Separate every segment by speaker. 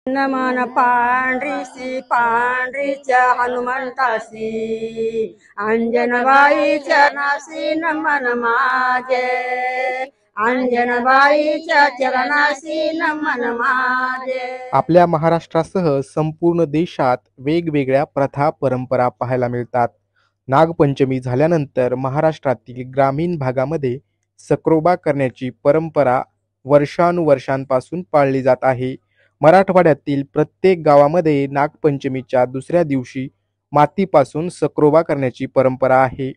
Speaker 1: नमन पांढरीसी पांढरीच्या हनुमंतासी अंजनबाईच्या नासी नमन माझे अंजनबाईच्या चरणासी नमन माझे।
Speaker 2: आपल्या महाराष्ट्रासह संपूर्ण देशात वेगवेगळ्या प्रथा परंपरा पाहायला मिळतात। नागपंचमी झाल्यानंतर महाराष्ट्रातील ग्रामीण भागामध्ये सक्रोबा करण्याची परंपरा वर्षानुवर्षांपासून पाळली जात आहे। मराठवाड्यातील प्रत्येक गावामध्ये नागपंचमीच्या दुसऱ्या दिवशी मातीपासून सक्रोबा करण्याची परंपरा आहे।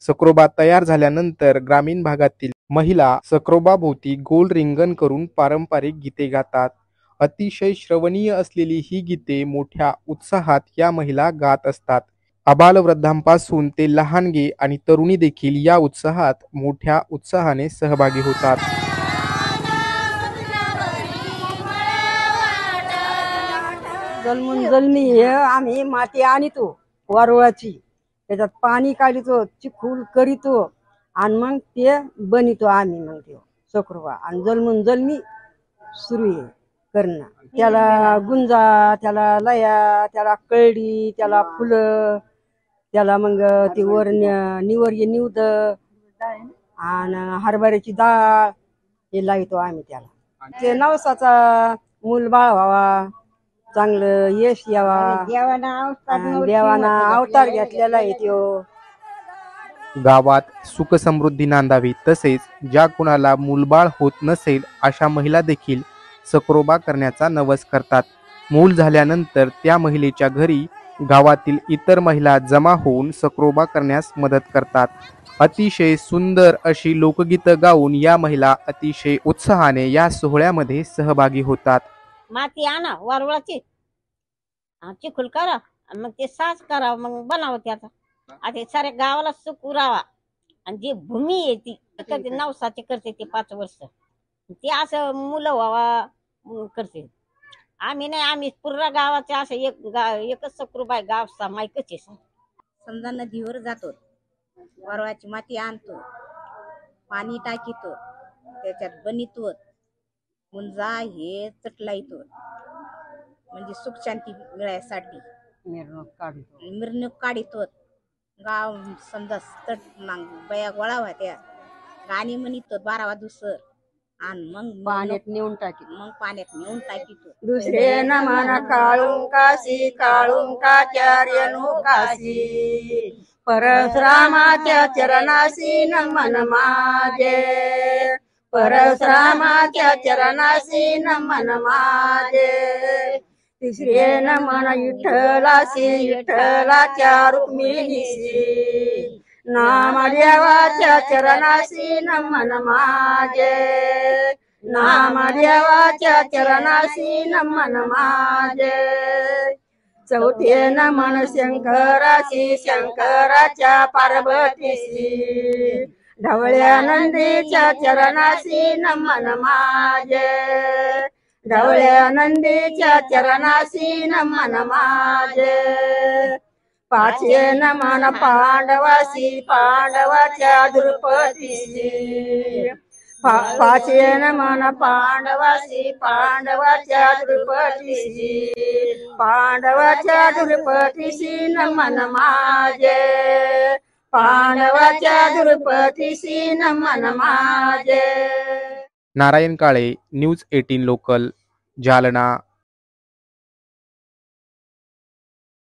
Speaker 2: सक्रोबा तयार झाल्यानंतर ग्रामीण भागातील महिला सक्रोबाभोवती गोल रिंगण करून पारंपरिक गीते गातात। अतिशय श्रवणीय असलेली ही गीते मोठ्या उत्साहात या महिला गात असतात। आबालवृद्धांपासून ते लहानगे आणि तरुणी देखील या उत्साहात मोठ्या उत्साहाने सहभागी होतात।
Speaker 1: जन्मून जन्मी हे आम्ही माती आणतो वारुळाची, त्याच्यात पाणी काढतो, चिखूल करीतो आणि मग ते बनितो आम्ही मग ते सक्रोबा। आणि जन्मून जन्मी सुरू आहे करणं। त्याला गुंजा, त्याला लया, त्याला कळडी, त्याला फुलं, त्याला मग ती वर निवर्य निवद आणि हरभऱ्याची डाळ हे लावतो आम्ही त्याला। ते नवसाचा मूल बाळ व्हावा, चांगलं यश यावा, देवाना अवतार घेतलेला आहे तो।
Speaker 2: गावात सुख समृद्धी नांदावी, तसेच ज्या कुणाला मूलबाळ होत नसेल अशा महिला देखील सक्रोबा करण्याचा नवस करतात। मूल झाल्यानंतर त्या महिलेच्या घरी गावातील इतर महिला जमा होऊन सक्रोबा करण्यास मदत करतात। अतिशय सुंदर अशी लोकगीतं गाऊन या महिला अतिशय उत्साहाने या सोहळ्यामध्ये सहभागी होतात।
Speaker 3: माती आणा वारुळाची, चिखल करा, मग ते साच करा, मग बनावं त्याचा। आता साऱ्या गावाला सुख उरावा। आणि जी भूमी आहे ती कधी नवसाची करते ते 5 वर्ष, ते असं मुलं व्हावा करते। आम्ही नाही, आम्ही पूर्ण गावाचे असं एकच सक्रोबा गाव सामायिकच आहे।
Speaker 4: समजा नदीवर जातो, वारुळाची माती आणतो, पाणी टाकीतो, त्याच्यात बनितो, मुंजा हे चटलायतो, म्हणजे सुख शांती मिळायसाठी मिरवणूक काढितो। गाव समजा तट बया गोळा होत्या, गाणी म्हणितो 12 दुसर, आणि मग
Speaker 1: पाण्यात नेऊन टाकी,
Speaker 4: मग पाण्यात नेऊन टाकीतो।
Speaker 1: दुसरे नमन काळुंकासी काळुंकाच्या रेणुकासी परशुरामाच्या चरणासी नमन माझे परशुरामाच्या चरणासी नमन माझे। तिसरे नमन विठ्ठलासी विठ्ठलाच्या रुक्मिणीसी नामदेवाच्या चरणासी नमन माझे नामदेवाच्या चरणासी नमन माझे। चौथे नमन शंकरासी शंकराच्या पार्वतीसी ढवळ्या नंदीच्या चरणासी नमन माझे ढवळ्या नंदीच्या चरणासी नमन माझे। पाचवे नमन पांडवासी पांडवाच्या द्रुपदीसी पाचवे नमन पांडवासी पांडवाच्या द्रुपदीसी पांडवाच्या द्रुपदीसी नमन माझे पांडवाच्या द्रुपदीसी नमन माझे।
Speaker 2: Narayan Kale, news 18 local, Jalna.